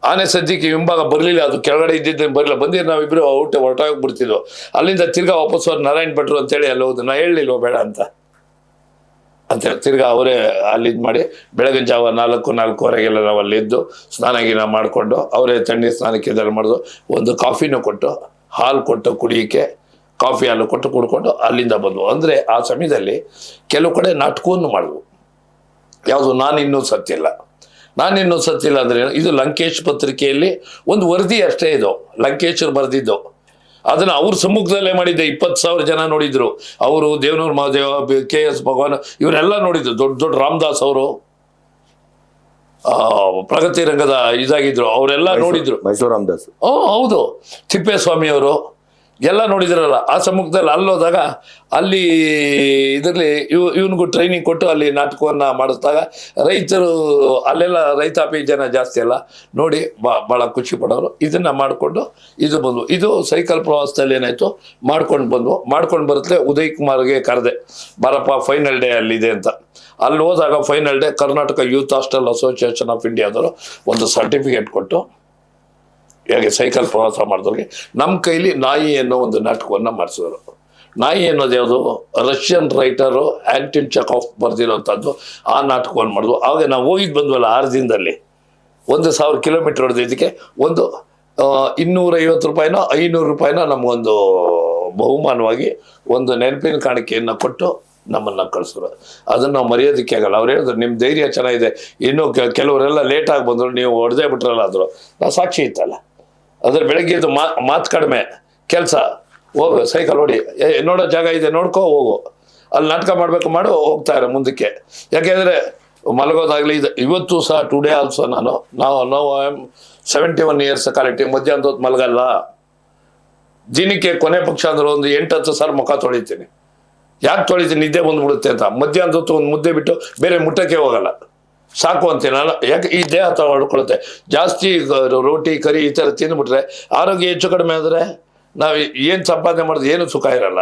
ಆನೆ ಸದ್ಯಕ್ಕೆ ಹಿಂಭಾಗ ಬರಲಿಲ್ಲ, ಅದು ಕೆಳಗಡೆ ಇದ್ದಿದ್ದು ಬರಲಿಲ್ಲ. ಬಂದಿದ್ದು ನಾವಿಬ್ಬರು ಹೊರಟೋಗ್ಬಿಡ್ತಿದ್ವು. ಅಲ್ಲಿಂದ ತಿರ್ಗಾ ವಾಪಸ್ ನಾರಾಯಣ್ ಭಟ್ರು ಅಂತೇಳಿ ಅಲ್ಲಿ ಹೋದು. ನಾ ಹೇಳಲಿಲ್ವ ಬೇಡ ಅಂತೇಳಿ ತಿರ್ಗಾ ಅವರೇ ಅಲ್ಲಿ ಇದು ಮಾಡಿ ಬೆಳಗಿನ ಜಾವ 4-4:15 ನಾವು ಅಲ್ಲಿದ್ದು ಸ್ನಾನ ಗೀನ ಮಾಡಿಕೊಂಡು ಅವರೇ ತಣ್ಣೀರು ಸ್ನಾನಕ್ಕೆ ಇದೆಲ್ಲ ಮಾಡೋದು. ಒಂದು ಕಾಫಿನೂ ಕೊಟ್ಟು, ಹಾಲು ಕೊಟ್ಟು ಕುಡಿಯೋಕ್ಕೆ, ಕಾಫಿ ಹಾಲು ಕೊಟ್ಟು ಕುಡ್ಕೊಂಡು ಅಲ್ಲಿಂದ ಬಂದ್ವು. ಅಂದರೆ ಆ ಸಮಯದಲ್ಲಿ ಕೆಲವು ಕಡೆ ನಾಟಕವನ್ನು ಮಾಡಿದ್ವು. ಯಾವುದು ನಾನಿನ್ನೂ ಸತ್ತಿಲ್ಲ ಅಂದರೆ ಇದು ಲಂಕೇಶ್ ಪತ್ರಿಕೆಯಲ್ಲಿ ಒಂದು ವರದಿ ಅಷ್ಟೇ. ಇದು ಲಂಕೇಶರು ಬರೆದಿದ್ದು, ಅದನ್ನು ಅವ್ರ ಸಮ್ಮುಖದಲ್ಲೇ ಮಾಡಿದ್ದೆ. 20,000 ಜನ ನೋಡಿದ್ರು. ಅವರು ದೇವನೂರು ಮಹಾದೇವ, KS ಭಗವಾನ್ ಇವರೆಲ್ಲ ನೋಡಿದ್ರು. ದೊಡ್ಡ ರಾಮದಾಸ್ ಅವರು ಪ್ರಗತಿ ರಂಗದ ಇದಾಗಿದ್ರು, ಅವರೆಲ್ಲ ನೋಡಿದ್ರು. ಮೈಸೂರು ರಾಮದಾಸ್, ಹೌದು, ತಿಪ್ಪೇಸ್ವಾಮಿ ಅವರು ಎಲ್ಲ ನೋಡಿದ್ರಲ್ಲ. ಆ ಸಮ್ಮುಖದಲ್ಲಿ ಅಲ್ಲೋದಾಗ ಅಲ್ಲಿ ಇದರಲ್ಲಿ ಇವನಿಗೂ ಟ್ರೈನಿಂಗ್ ಕೊಟ್ಟು ಅಲ್ಲಿ ನಾಟಕವನ್ನು ಮಾಡಿಸಿದಾಗ ರೈತರು ಅಲ್ಲೆಲ್ಲ ರೈತಾಪಿ ಜನ ಜಾಸ್ತಿ ಅಲ್ಲ ನೋಡಿ ಭಾಳ ಖುಷಿ ಪಡೋರು. ಇದನ್ನು ಮಾಡಿಕೊಂಡು ಇದು ಬಂದ್ವು. ಇದು ಸೈಕಲ್ ಪ್ರವಾಸದಲ್ಲಿ ಏನಾಯಿತು, ಮಾಡ್ಕೊಂಡು ಬರುತ್ತೆ. ಉದಯ್ ಕುಮಾರ್ಗೆ ಕರೆದೆ, ಬಾರಪ್ಪ ಫೈನಲ್ ಡೇ ಅಲ್ಲಿದೆ ಅಂತ. ಅಲ್ಲಿ ಹೋದಾಗ final day Karnataka youth hostel association of ಇಂಡಿಯಾದವರು ಒಂದು ಸರ್ಟಿಫಿಕೇಟ್ ಕೊಟ್ಟು ಹೇಗೆ ಸೈಕಲ್ ಪ್ರವಾಸ ಮಾಡಿದವ್ರಿಗೆ ನಮ್ಮ ಕೈಲಿ ನಾಯಿ ಅನ್ನೋ ಒಂದು ನಾಟಕವನ್ನು ಮಾಡಿಸಿದ್ರು. ನಾಯಿ ಅನ್ನೋದು ಯಾವುದು, ರಷ್ಯನ್ ರೈಟರು ಆಂಟಿನ್ ಚೆಕಾಫ್ ಬರೆದಿರೋಂಥದ್ದು. ಆ ನಾಟಕವನ್ನು ಮಾಡಿದ್ವು. ಆಗ ನಾವು ಹೋಗಿದ್ದು ಬಂದ್ವಲ್ಲ 6 ದಿನದಲ್ಲಿ 1,000 ಕಿಲೋಮೀಟರ್ ಹೊಡೆದಿದ್ದಕ್ಕೆ ಒಂದು 250 ರೂಪಾಯಿನೋ 500 ರೂಪಾಯಿನೋ ನಮಗೊಂದು ಬಹುಮಾನವಾಗಿ ಒಂದು ನೆನಪಿನ ಕಾಣಿಕೆಯನ್ನು ಕೊಟ್ಟು ನಮ್ಮನ್ನು ಕಳಿಸಿದ್ರು. ಅದನ್ನು ನಾವು ಮರೆಯೋದಕ್ಕೆ ಆಗಲ್ಲ. ಅವ್ರು ಹೇಳಿದ್ರು, ನಿಮ್ಮ ಧೈರ್ಯ ಚೆನ್ನಾಗಿದೆ, ಇನ್ನೂ ಕೆಲವರೆಲ್ಲ ಲೇಟಾಗಿ ಬಂದರು, ನೀವು ಹೊಡೆದೇ ಬಿಟ್ರಲ್ಲ ಅಂದರು. ನಾವು ಸಾಕ್ಷಿ ಇತ್ತಲ್ಲ. ಅದ್ರ ಬೆಳಗ್ಗೆದು ಮಾತು ಕಡಿಮೆ, ಕೆಲಸ, ಹೋಗು ಸೈಕಲ್ ಹೊಡಿ, ನೋಡೋ ಜಾಗ ಇದೆ ನೋಡ್ಕೋ ಹೋಗು, ಅಲ್ಲಿ ನಾಟಕ ಮಾಡಬೇಕು ಮಾಡು, ಹೋಗ್ತಾರೆ ಮುಂದಕ್ಕೆ. ಯಾಕೆಂದರೆ ಮಲಗೋದಾಗಲಿ ಇವತ್ತು ಸಹ ಟುಡೇ ಆಲ್ಸೋ ನಾವು ಐ ಆಮ್ 71 ಇಯರ್ಸ್ ಕರೆಕ್ಟ್. ಮಧ್ಯಾಹ್ನದ ಹೊತ್ತು ಮಲಗಲ್ಲ. ದಿನಕ್ಕೆ ಕೊನೆ ಪಕ್ಷ ಅಂದ್ರೆ ಒಂದು 8-10 ಸಾರಿ ಮುಖ ತೊಳಿತೀನಿ. ಯಾಕೆ ತೊಳಿತೀನಿ, ನಿದ್ದೆ ಬಂದ್ಬಿಡುತ್ತೆ ಅಂತ. ಮಧ್ಯಾಹ್ನದ ಹೊತ್ತು ಒಂದು ಮುದ್ದೆ ಬಿಟ್ಟು ಬೇರೆ ಮುಟ್ಟಕ್ಕೆ ಹೋಗಲ್ಲ, ಸಾಕು ಅಂತೀನಿ. ಯಾಕೆ ಈ ದೇಹ ಹೊಡ್ಕೊಳುತ್ತೆ. ಜಾಸ್ತಿ ರೋಟಿ ಕರಿ ಈ ಥರ ತಿಂದುಬಿಟ್ರೆ ಆರೋಗ್ಯ ಹೆಚ್ಚು ಕಡಿಮೆ ಆದರೆ ನಾವು ಏನು ಸಂಪಾದನೆ ಮಾಡೋದು ಏನು ಸುಖ ಇರಲ್ಲ.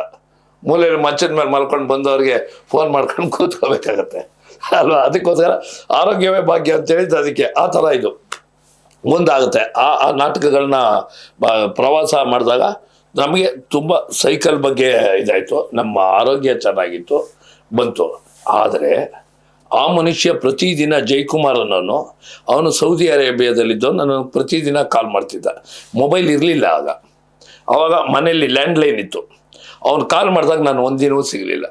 ಮೂಲೆಯಲ್ಲಿ ಮಂಚದ ಮೇಲೆ ಮಲ್ಕೊಂಡು ಬಂದವ್ರಿಗೆ ಫೋನ್ ಮಾಡ್ಕೊಂಡು ಕೂತ್ಕೋಬೇಕಾಗತ್ತೆ ಅಲ್ವಾ. ಅದಕ್ಕೋಸ್ಕರ ಆರೋಗ್ಯವೇ ಭಾಗ್ಯ ಅಂತ ಹೇಳಿದ್ದು. ಅದಕ್ಕೆ ಆ ಥರ ಇದು ಮುಂದಾಗುತ್ತೆ. ಆ ನಾಟಕಗಳನ್ನ ಪ್ರವಾಸ ಮಾಡಿದಾಗ ನಮಗೆ ತುಂಬ ಸೈಕಲ್ ಬಗ್ಗೆ ಇದಾಯಿತು, ನಮ್ಮ ಆರೋಗ್ಯ ಚೆನ್ನಾಗಿತ್ತು ಬಂತು. ಆದರೆ ಆ ಮನುಷ್ಯ ಪ್ರತಿದಿನ ಜಯಕುಮಾರ್ ಅನ್ನೋನು, ಅವನು ಸೌದಿ ಅರೇಬಿಯಾದಲ್ಲಿದ್ದು ನನ್ನನ್ನು ಪ್ರತಿದಿನ ಕಾಲ್ ಮಾಡ್ತಿದ್ದ. ಮೊಬೈಲ್ ಇರಲಿಲ್ಲ ಆವಾಗ ಮನೆಯಲ್ಲಿ ಲ್ಯಾಂಡ್ಲೈನ್ ಇತ್ತು. ಅವನು ಕಾಲ್ ಮಾಡಿದಾಗ ನಾನು ಒಂದಿನವೂ ಸಿಗಲಿಲ್ಲ.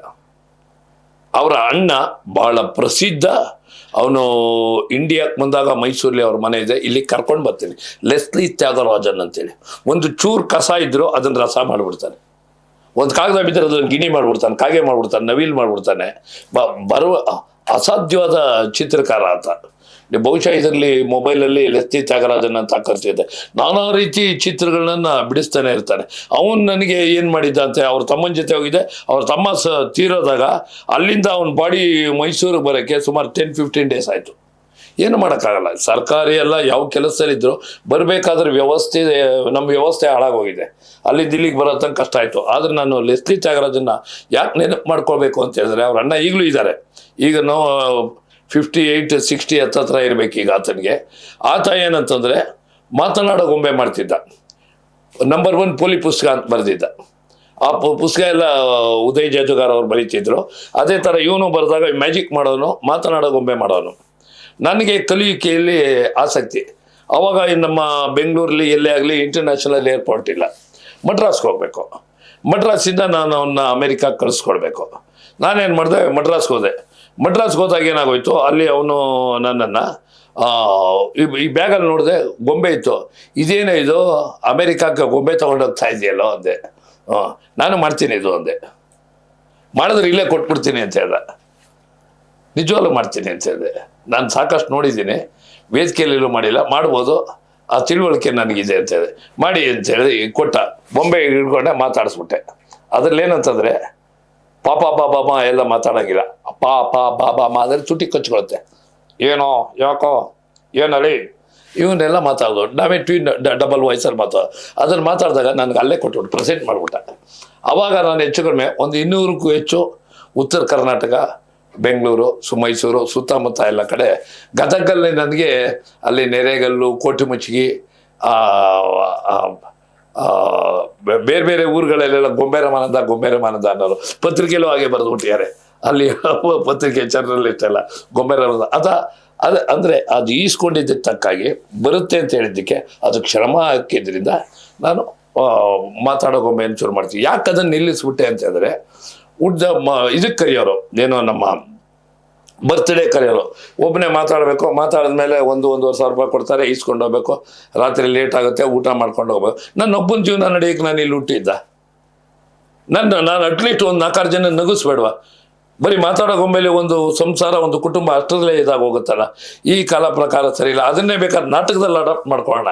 ಅವರ ಅಣ್ಣ ಭಾಳ ಪ್ರಸಿದ್ಧ, ಅವನು ಇಂಡಿಯಾಕ್ಕೆ ಬಂದಾಗ ಮೈಸೂರಲ್ಲಿ ಅವ್ರ ಮನೆ ಇದೆ, ಇಲ್ಲಿ ಕರ್ಕೊಂಡು ಬರ್ತೀನಿ. ಲೆಸ್ಲಿ ತ್ಯಾಗರಾಜನ್ ಅಂತೇಳಿ ಒಂದು ಚೂರು ಕಸ ಇದ್ದರೂ ಅದನ್ನು ರಸ ಮಾಡಿಬಿಡ್ತಾನೆ. ಒಂದು ಕಾಗದ ಬಿದ್ದರೆ ಅದನ್ನು ಗಿಣಿ ಮಾಡಿಬಿಡ್ತಾನೆ, ಕಾಗೆ ಮಾಡಿಬಿಡ್ತಾನೆ, ನವಿಲ್ ಮಾಡಿಬಿಡ್ತಾನೆ. ಬರುವ ಅಸಾಧ್ಯವಾದ ಚಿತ್ರಕಾರ ಅಂತ. ಬಹುಶಃ ಇದರಲ್ಲಿ ಮೊಬೈಲಲ್ಲಿ ಲೆಸ್ಲಿ ತ್ಯಾಗರಾಜನ್ ಅಂತ ಕರ್ತಿದ್ದೆ. ನಾನಾ ರೀತಿ ಚಿತ್ರಗಳನ್ನ ಬಿಡಿಸ್ತಾನೆ ಇರ್ತಾನೆ. ಅವನು ನನಗೆ ಏನು ಮಾಡಿದ್ದ ಅಂತ, ಅವ್ರ ತಮ್ಮನ ಜೊತೆ ಹೋಗಿದ್ದೆ. ಅವ್ರ ತಮ್ಮ ತೀರೋದಾಗ ಅಲ್ಲಿಂದ ಅವನ ಬಾಡಿ ಮೈಸೂರಿಗೆ ಬರೋಕ್ಕೆ ಸುಮಾರು 10-15 ಡೇಸ್ ಆಯಿತು. ಏನು ಮಾಡೋಕ್ಕಾಗಲ್ಲ. ಸರ್ಕಾರಿ ಎಲ್ಲ ಯಾವ ಕೆಲಸದಲ್ಲಿದ್ದರು ಬರಬೇಕಾದ್ರೆ ನಮ್ಮ ವ್ಯವಸ್ಥೆ ಹಾಳಾಗೋಗಿದೆ. ಅಲ್ಲಿಂದ ಇಲ್ಲಿಗೆ ಬರೋ ತನಕ ಕಷ್ಟ ಆಯಿತು. ಆದರೆ ನಾನು ಲೆಸ್ಲಿ ತ್ಯಾಗರಾಜನ್ನ ಯಾಕೆ ನೆನಪು ಮಾಡ್ಕೊಳ್ಬೇಕು ಅಂತ ಹೇಳಿದ್ರೆ, ಅವ್ರ ಅಣ್ಣ ಈಗಲೂ ಇದ್ದಾರೆ. ಈಗ ನಾವು 58 60 ಹತ್ತತ್ರ ಇರಬೇಕು ಈಗ ಆತನಿಗೆ. ಆತ ಏನಂತಂದರೆ ಮಾತನಾಡೋ ಗೊಂಬೆ ಮಾಡ್ತಿದ್ದ. ನಂಬರ್ 1 ಪೋಲಿ ಪುಸ್ತಕ ಅಂತ ಬರೆದಿದ್ದ. ಆ ಪುಸ್ತಕ ಎಲ್ಲ ಉದಯ್ ಜಾಜುಗಾರ್ ಅವ್ರು ಬರೀತಿದ್ರು. ಅದೇ ಥರ ಇವನು ಬರೆದಾಗ ಮ್ಯಾಜಿಕ್ ಮಾಡೋನು, ಮಾತನಾಡೋ ಗೊಂಬೆ ಮಾಡೋನು. ನನಗೆ ಕಲಿಯುವಿಕೆಯಲ್ಲಿ ಆಸಕ್ತಿ. ಆವಾಗ ನಮ್ಮ ಬೆಂಗಳೂರಲ್ಲಿ ಎಲ್ಲೇ ಆಗಲಿ ಇಂಟರ್ನ್ಯಾಷನಲ್ ಏರ್ಪೋರ್ಟ್ ಇಲ್ಲ, ಮಡ್ರಾಸ್ಗೆ ಹೋಗಬೇಕು. ಮಡ್ರಾಸಿಂದ ನಾನು ಅವನ್ನ ಅಮೇರಿಕಾಗೆ ಕಳಿಸ್ಕೊಡ್ಬೇಕು. ನಾನೇನು ಮಾಡಿದೆ, ಮಡ್ರಾಸ್ಗೆ ಹೋದೆ. ಮಡ್ರಾಸ್ಗೆ ಹೋದಾಗ ಏನಾಗೋಯ್ತು, ಅಲ್ಲಿ ಅವನು ನನ್ನನ್ನು ಈ ಬ್ಯಾಗಲ್ಲಿ ನೋಡಿದೆ, ಗೊಂಬೆ ಇತ್ತು. ಇದೇನೇ ಇದು, ಅಮೇರಿಕಾಕ್ಕೆ ಗೊಂಬೆ ತೊಗೊಂಡೋಗ್ತಾ ಇದೆಯಲ್ಲೋ ಅಂದೆ. ನಾನು ಮಾಡ್ತೀನಿ ಇದು ಅಂದೆ. ಮಾಡಿದ್ರೆ ಇಲ್ಲೇ ಕೊಟ್ಬಿಡ್ತೀನಿ ಅಂತ ಹೇಳ್ದೆ. ನಿಜವಾಗ್ಲೂ ಮಾಡ್ತೀನಿ ಅಂತ ಹೇಳಿದೆ. ನಾನು ಸಾಕಷ್ಟು ನೋಡಿದ್ದೀನಿ, ವೇದಿಕೆಯಲ್ಲೆಲ್ಲೂ ಮಾಡಿಲ್ಲ, ಮಾಡ್ಬೋದು, ಆ ತಿಳುವಳಿಕೆ ನನಗಿದೆ ಅಂತ ಹೇಳಿದೆ. ಮಾಡಿ ಅಂತ ಹೇಳಿ ಕೊಟ್ಟ. ಬೊಂಬೆ ಹಿಡ್ಕೊಂಡೆ, ಮಾತಾಡಿಸ್ಬಿಟ್ಟೆ. ಅದ್ರಲ್ಲಿ ಏನಂತಂದರೆ ಪಾಪ ಬಾಬಾಮ ಎಲ್ಲ ಮಾತಾಡೋಂಗಿಲ್ಲ. ಪಾಪ ಬಾಬಾಮ ಅಂದರೆ ತುಟಿ ಕಚ್ಕೊಳುತ್ತೆ. ಏನೋ ಯಾಕೋ ಏನಲ್ಲಿ ಇವನ್ನೆಲ್ಲ ಮಾತಾಡೋದು. ನಾವೇ ಡಬಲ್ ವಾಯ್ಸಲ್ಲಿ ಮಾತಾಡೋದು. ಅದನ್ನು ಮಾತಾಡಿದಾಗ ನನಗೆ ಅಲ್ಲೇ ಕೊಟ್ಬಿಟ್ಟು ಪ್ರೆಸೆಂಟ್ ಮಾಡಿಬಿಟ್ಟ. ಆವಾಗ ನಾನು ಹೆಚ್ಚು ಕಡಿಮೆ ಒಂದು 200ಕ್ಕೂ ಹೆಚ್ಚು ಉತ್ತರ ಕರ್ನಾಟಕ, ಬೆಂಗಳೂರು, ಮೈಸೂರು ಸುತ್ತಮುತ್ತ ಎಲ್ಲ ಕಡೆ, ಗದಗಲ್ಲಿ ನನಗೆ ಅಲ್ಲಿ ನೆರೆಗಲ್ಲು, ಕೋಟೆಮುಚ್ಚಿಗೆ, ಬೇರೆ ಬೇರೆ ಊರುಗಳಲ್ಲೆಲ್ಲ ಗೊಂಬೆ ರಮಾನಂದ ಅನ್ನೋರು ಪತ್ರಿಕೆಯಲ್ಲೂ ಹಾಗೆ ಬರೆದುಬಿಟ್ಟಿದ್ದಾರೆ. ಅಲ್ಲಿ ಪತ್ರಿಕೆ ಜರ್ನಲಿಸ್ಟ್ ಎಲ್ಲ ಗೊಂಬೆ ರಮಾನಂದ ಅಂದರೆ ಅದು ಈಸ್ಕೊಂಡಿದ್ದಕ್ಕೆ ತಕ್ಕಾಗಿ ಬರುತ್ತೆ ಅಂತ ಹೇಳಿದ್ದಕ್ಕೆ ಅದಕ್ಕೆ ಶ್ರಮ ಹಾಕಿದ್ರಿಂದ ನಾನು ಮಾತಾಡೋ ಗೊಂಬೆಯನ್ನು ಶುರು ಮಾಡ್ತೀವಿ. ಯಾಕೆ ಅದನ್ನು ನಿಲ್ಲಿಸ್ಬಿಟ್ಟೆ ಅಂತ ಹೇಳಿದ್ರೆ, ಇದಕ್ಕೆ ಕರೆಯೋರು, ಏನೋ ನಮ್ಮ ಬರ್ತ್ಡೇ ಕರೆಯೋರು, ಒಬ್ಬನೇ ಮಾತಾಡಬೇಕು. ಮಾತಾಡಿದ್ಮೇಲೆ 1-1.5 ಸಾವಿರ ರೂಪಾಯಿ ಕೊಡ್ತಾರೆ, ಈಸ್ಕೊಂಡು ಹೋಗ್ಬೇಕು. ರಾತ್ರಿ ಲೇಟ್ ಆಗುತ್ತೆ, ಊಟ ಮಾಡ್ಕೊಂಡು ಹೋಗ್ಬೇಕು. ನನ್ನ ಒಬ್ಬನ ಜೀವನ ನಡೆಯೋಕ್ಕೆ ನಾನು ಇಲ್ಲಿ ಹುಟ್ಟಿದ್ದ. ನಾನು ಅಟ್ಲೀಸ್ಟ್ ಒಂದು 4-6 ಜನ ನಗಿಸ್ಬೇಡವಾ? ಬರೀ ಮಾತಾಡೋ ಗೊಂಬೆಲಿ ಒಂದು ಸಂಸಾರ, ಒಂದು ಕುಟುಂಬ ಅಷ್ಟರಲ್ಲೇ ಇದಾಗೋಗುತ್ತಲ್ಲ. ಈ ಕಾಲ ಪ್ರಕಾರ ಸರಿ ಇಲ್ಲ. ಅದನ್ನೇ ಬೇಕಾದ್ರೆ ನಾಟಕದಲ್ಲಿ ಅಡಾಪ್ಟ್ ಮಾಡ್ಕೊಳ್ಳೋಣ.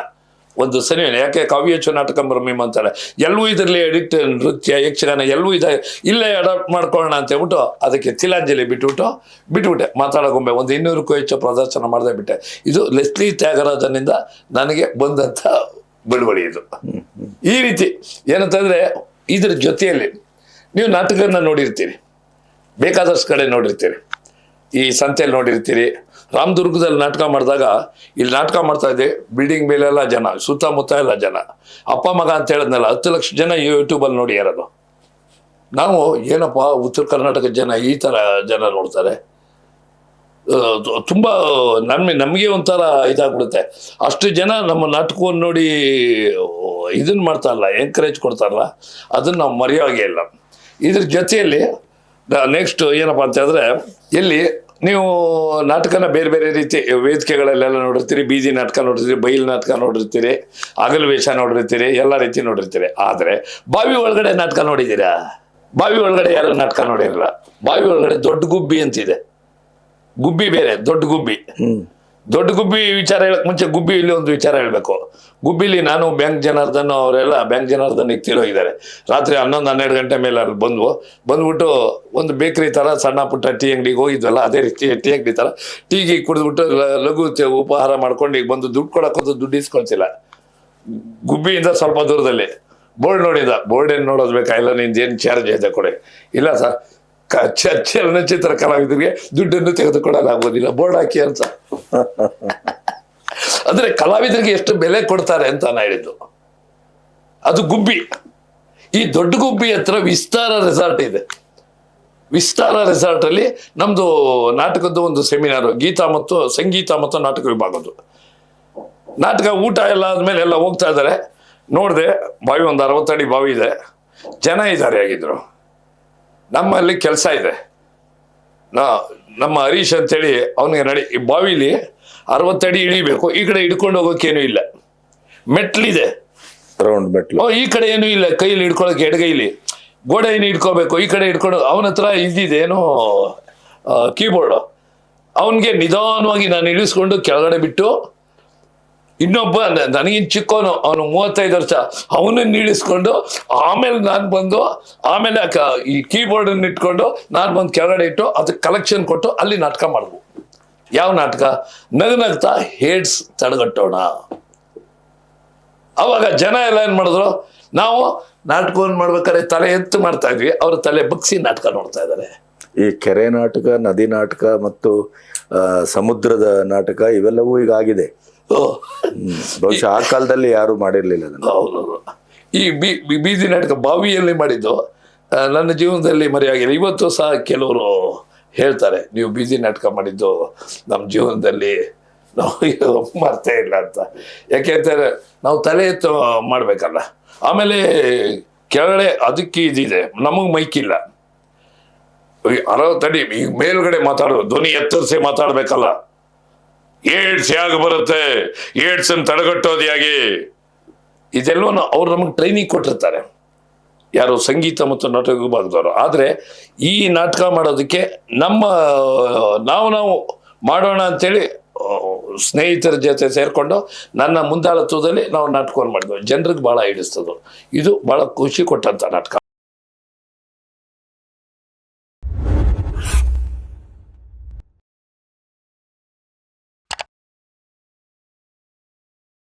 ಒಂದು ಸರಿ, ಯಾಕೆ ಕಾವ್ಯಚ್ಚು ನಾಟಕ ಬ್ರಹ್ಮಿಮ್ ಅಂತಾರೆ, ಎಲ್ಲವೂ ಇದರಲ್ಲಿ ಎಡಿಕ್ಟ್, ನೃತ್ಯ, ಯಕ್ಷಗಾನ ಎಲ್ಲವೂ ಇದೆ, ಇಲ್ಲೇ ಅಡಾಪ್ಟ್ ಮಾಡ್ಕೊಳ್ಳೋಣ ಅಂತ ಹೇಳ್ಬಿಟ್ಟು ಅದಕ್ಕೆ ತಿಲಾಂಜಲಿ ಬಿಟ್ಬಿಟ್ಟೆ. ಮಾತಾಡೋ ಗೊಂಬೆ ಒಂದು 200ಕ್ಕೂ ಹೆಚ್ಚು ಪ್ರದರ್ಶನ ಮಾಡದೆ ಬಿಟ್ಟೆ. ಇದು ಲೆಸ್ಲಿ ತ್ಯಾಗರಾಜನಿಂದ ನನಗೆ ಬಂದಂಥ ಬಳುವಳಿ ಇದು. ಈ ರೀತಿ ಏನಂತಂದರೆ, ಇದ್ರ ಜೊತೆಯಲ್ಲಿ ನೀವು ನಾಟಕನ ನೋಡಿರ್ತೀರಿ, ಬೇಕಾದಷ್ಟು ಕಡೆ ನೋಡಿರ್ತೀರಿ. ಈ ಸಂತೆಯಲ್ಲಿ ನೋಡಿರ್ತೀರಿ. ರಾಮದುರ್ಗದಲ್ಲಿ ನಾಟಕ ಮಾಡಿದಾಗ, ಇಲ್ಲಿ ನಾಟಕ ಮಾಡ್ತಾ ಇದ್ದೆ, ಬಿಲ್ಡಿಂಗ್ ಮೇಲೆಲ್ಲ ಜನ, ಸುತ್ತಮುತ್ತ ಎಲ್ಲ ಜನ. ಅಪ್ಪ ಮಗ ಅಂತ ಹೇಳಿದ್ನಲ್ಲ, 10 ಲಕ್ಷ ಜನ ಯೂಟ್ಯೂಬಲ್ಲಿ ನೋಡಿ ಇರೋದು. ನಾವು ಏನಪ್ಪ ಉತ್ತರ ಕರ್ನಾಟಕದ ಜನ ಈ ಥರ ಜನ ನೋಡ್ತಾರೆ, ತುಂಬ ನಮಗೆ ಒಂಥರ ಇದಾಗ್ಬಿಡುತ್ತೆ. ಅಷ್ಟು ಜನ ನಮ್ಮ ನಾಟಕವನ್ನು ನೋಡಿ ಇದನ್ನು ಮಾಡ್ತಾರಲ್ಲ, ಎಂಕರೇಜ್ ಕೊಡ್ತಾರಲ್ಲ, ಅದನ್ನು ನಾವು ಮರೆಯೋಂಗೇ ಇಲ್ಲ. ಇದ್ರ ಜೊತೆಯಲ್ಲಿ ನೆಕ್ಸ್ಟ್ ಏನಪ್ಪ ಅಂತ ಹೇಳಿದ್ರೆ, ಎಲ್ಲಿ ನೀವು ನಾಟಕನ ಬೇರೆ ಬೇರೆ ರೀತಿ ವೇದಿಕೆಗಳಲ್ಲೆಲ್ಲ ನೋಡಿರ್ತೀರಿ. ಬೀದಿ ನಾಟಕ ನೋಡಿರ್ತೀರಿ, ಬಯಲು ನಾಟಕ ನೋಡಿರ್ತೀರಿ, ಹಗಲು ವೇಷ ನೋಡಿರ್ತೀರಿ, ಎಲ್ಲ ರೀತಿ ನೋಡಿರ್ತೀರಿ. ಆದರೆ ಬಾವಿ ಒಳಗಡೆ ನಾಟಕ ನೋಡಿದ್ದೀರಾ? ಬಾವಿ ಒಳಗಡೆ ಯಾರು ನಾಟಕ ನೋಡಿರಲ್ಲ. ಬಾವಿ ಒಳಗಡೆ ದೊಡ್ಡ ಗುಬ್ಬಿ ಅಂತಿದೆ. ಗುಬ್ಬಿ ಬೇರೆ, ದೊಡ್ಡ ಗುಬ್ಬಿ ವಿಚಾರ ಹೇಳಕ್ ಮುಂಚೆ ಗುಬ್ಬಿಲಿ ಒಂದು ವಿಚಾರ ಹೇಳಬೇಕು. ಗುಬ್ಬಿಲಿ ನಾನು ಬ್ಯಾಂಕ್ ಜನಾರ್ದನ್ ಅವರೆಲ್ಲ ಬ್ಯಾಂಕ್ ಜನಾರ್ದನಿಗೆ ತಿರೋಗಿದ್ದಾರೆ. ರಾತ್ರಿ 11-12 ಗಂಟೆ ಮೇಲೆ ಅಲ್ಲಿ ಬಂದ್ಬಿಟ್ಟು ಒಂದು ಬೇಕ್ರಿ ಥರ ಸಣ್ಣ ಪುಟ್ಟ ಟೀ ಅಂಗಡಿಗೆ ಹೋಗಿದ್ವಲ್ಲ, ಅದೇ ರೀತಿ ಟೀ ಅಂಗಡಿ ಥರ ಟೀಗೆ ಕುಡಿದ್ಬಿಟ್ಟು ಲಘು ಉಪಹಾರ ಮಾಡ್ಕೊಂಡು ಈಗ ಬಂದು ದುಡ್ಡು ಕೊಡೋಕ್ಕಂತೂ ದುಡ್ಡು ಇಸ್ಕೊಳ್ತಿಲ್ಲ. ಗುಬ್ಬಿಯಿಂದ ಸ್ವಲ್ಪ ದೂರದಲ್ಲಿ ಬೋರ್ಡ್ ನೋಡಿದ. ಬೋರ್ಡ್ ಏನು ನೋಡೋದು ಬೇಕಾ, ಇಲ್ಲ ನಿಂದೇನು ಚಾರ್ಜ್ ಇದೆ ಕೊಡಿ. ಇಲ್ಲ ಸರ್, ಚಲನಚಿತ್ರ ಕಲಾವಿದರಿಗೆ ದುಡ್ಡನ್ನು ತೆಗೆದುಕೊಡಲಾಗೋದಿಲ್ಲ, ಬೋರ್ಡ್ ಹಾಕಿ ಅಂತ. ಅಂದ್ರೆ ಕಲಾವಿದರಿಗೆ ಎಷ್ಟು ಬೆಲೆ ಕೊಡ್ತಾರೆ ಅಂತ ನಾನು ಹೇಳಿದ್ದು. ಅದು ಗುಬ್ಬಿ. ಈ ದೊಡ್ಡ ಗುಬ್ಬಿ ಹತ್ರ ವಿಸ್ತಾರ ರೆಸಾರ್ಟ್ ಇದೆ. ವಿಸ್ತಾರ ರೆಸಾರ್ಟ್ ಅಲ್ಲಿ ನಮ್ದು ನಾಟಕದ್ದು ಒಂದು ಸೆಮಿನಾರ್, ಸಂಗೀತ ಮತ್ತು ನಾಟಕ ವಿಭಾಗದ್ದು ನಾಟಕ. ಊಟ ಎಲ್ಲ ಆದ್ಮೇಲೆ ಎಲ್ಲ ಹೋಗ್ತಾ ಇದ್ದಾರೆ. ನೋಡಿದೆ, ಬಾವಿ ಒಂದು 60 ಅಡಿ ಬಾವಿ ಇದೆ, ಜನ ಇದ್ದಾರೆ ಆಗಿದ್ರು. ನಮ್ಮಲ್ಲಿ ಕೆಲಸ ಇದೆ. ನಮ್ಮ ಹರೀಶ್ ಅಂತೇಳಿ ಅವನಿಗೆ ನಡಿ, ಈ ಬಾವಿಲಿ 60 ಅಡಿ ಇಳಿಬೇಕು. ಈ ಕಡೆ ಹಿಡ್ಕೊಂಡು ಹೋಗೋಕ್ಕೇನು ಇಲ್ಲ, ಮೆಟ್ಲಿದೆ, ರೌಂಡ್ ಮೆಟ್ಲು. ಈ ಕಡೆ ಏನೂ ಇಲ್ಲ, ಕೈಲಿ ಹಿಡ್ಕೊಳಕ್ಕೆ ಎಡಗೈಲಿ, ಗೋಡೆ ಏನು ಹಿಡ್ಕೋಬೇಕು, ಈ ಕಡೆ ಹಿಡ್ಕೊಂಡು. ಅವನ ಹತ್ರ ಇದ್ದಿದ್ದೇನೋ ಕೀಬೋರ್ಡು. ಅವನಿಗೆ ನಿಧಾನವಾಗಿ ನಾನು ಇಳಿಸ್ಕೊಂಡು ಕೆಳಗಡೆ ಬಿಟ್ಟು, ಇನ್ನೊಬ್ಬ ನನಗಿನ್ ಚಿಕ್ಕವನು, ಅವನು 35 ವರ್ಷ, ಅವನನ್ನು ಇಳಿಸ್ಕೊಂಡು ಆಮೇಲೆ ನಾನು ಬಂದು, ಆಮೇಲೆ ಈ ಕೀಬೋರ್ಡನ್ನು ಇಟ್ಕೊಂಡು ನಾನು ಬಂದು ಕೆಳಗಡೆ ಇಟ್ಟು ಅದಕ್ಕೆ ಕಲೆಕ್ಷನ್ ಕೊಟ್ಟು ಅಲ್ಲಿ ನಾಟಕ ಮಾಡಿದ್ವು. ಯಾವ ನಾಟಕ? ನಗ್ನಗ್ತಾ ಹೇಡ್ಸ್ ತಡೆಗಟ್ಟೋಣ. ಅವಾಗ ಜನ ಎಲ್ಲ ಏನು ಮಾಡಿದ್ರು, ನಾವು ನಾಟಕವನ್ನು ಮಾಡ್ಬೇಕಾದ್ರೆ ತಲೆ ಎತ್ತು ಮಾಡ್ತಾ ಇದ್ವಿ, ಅವರು ತಲೆ ಬಗ್ಸಿ ನಾಟಕ ನೋಡ್ತಾ ಇದ್ದಾರೆ. ಈ ಕೆರೆ ನಾಟಕ, ನದಿ ನಾಟಕ ಮತ್ತು ಸಮುದ್ರದ ನಾಟಕ ಇವೆಲ್ಲವೂ ಈಗ ಆಗಿದೆ. ಬಹುಶಃ ಆ ಕಾಲದಲ್ಲಿ ಯಾರು ಮಾಡಿರ್ಲಿಲ್ಲ ಅದನ್ನು. ಹೌದೌದು. ಈ ಬೀದಿ ನಾಟಕ ಬಾವಿಯಲ್ಲಿ ಮಾಡಿದ್ದು ನನ್ನ ಜೀವನದಲ್ಲಿ ಮರೆಯಾಗಿಲ್ಲ. ಇವತ್ತು ಸಹ ಕೆಲವರು ಹೇಳ್ತಾರೆ, ನೀವು ಬೀದಿ ನಾಟಕ ಮಾಡಿದ್ದು ನಮ್ಮ ಜೀವನದಲ್ಲಿ ನಾವು ಮರ್ತೇ ಇಲ್ಲ ಅಂತ. ಯಾಕೆಂತಾರೆ ನಾವು ತಲೆ ಎತ್ತು ಮಾಡ್ಬೇಕಲ್ಲ. ಆಮೇಲೆ ಕೆಳಗಡೆ ಅದಕ್ಕೆ ಇದಿದೆ, ನಮಗೆ ಮೈಕಿಲ್ಲ. 60 ಅಡಿ ಈಗ ಮೇಲ್ಗಡೆ ಮಾತಾಡೋದು, ಧ್ವನಿ ಎತ್ತರಿಸಿ ಮಾತಾಡ್ಬೇಕಲ್ಲ. ಏಡ್ಸ್ ಹೇಗೆ ಬರುತ್ತೆ, ಏಡ್ಸ್ ಅನ್ನು ತಡೆಗಟ್ಟೋದು ಹೇಗೆ, ಇದೆಲ್ಲವೂ ಅವ್ರು ನಮಗೆ ಟ್ರೈನಿಂಗ್ ಕೊಟ್ಟಿರ್ತಾರೆ, ಯಾರು ಸಂಗೀತ ಮತ್ತು ನಾಟಕ ವಿಭಾಗದವರು. ಆದರೆ ಈ ನಾಟಕ ಮಾಡೋದಕ್ಕೆ ನಾವು ಮಾಡೋಣ ಅಂತೇಳಿ ಸ್ನೇಹಿತರ ಜೊತೆ ಸೇರಿಕೊಂಡು ನನ್ನ ಮುಂದಾಳತ್ವದಲ್ಲಿ ನಾವು ನಾಟಕವನ್ನು ಮಾಡಿದ್ವಿ. ಜನರಿಗೆ ಭಾಳ ಹಿಡಿಸ್ತದ್ದು. ಇದು ಭಾಳ ಖುಷಿ ಕೊಟ್ಟಂಥ ನಾಟಕ.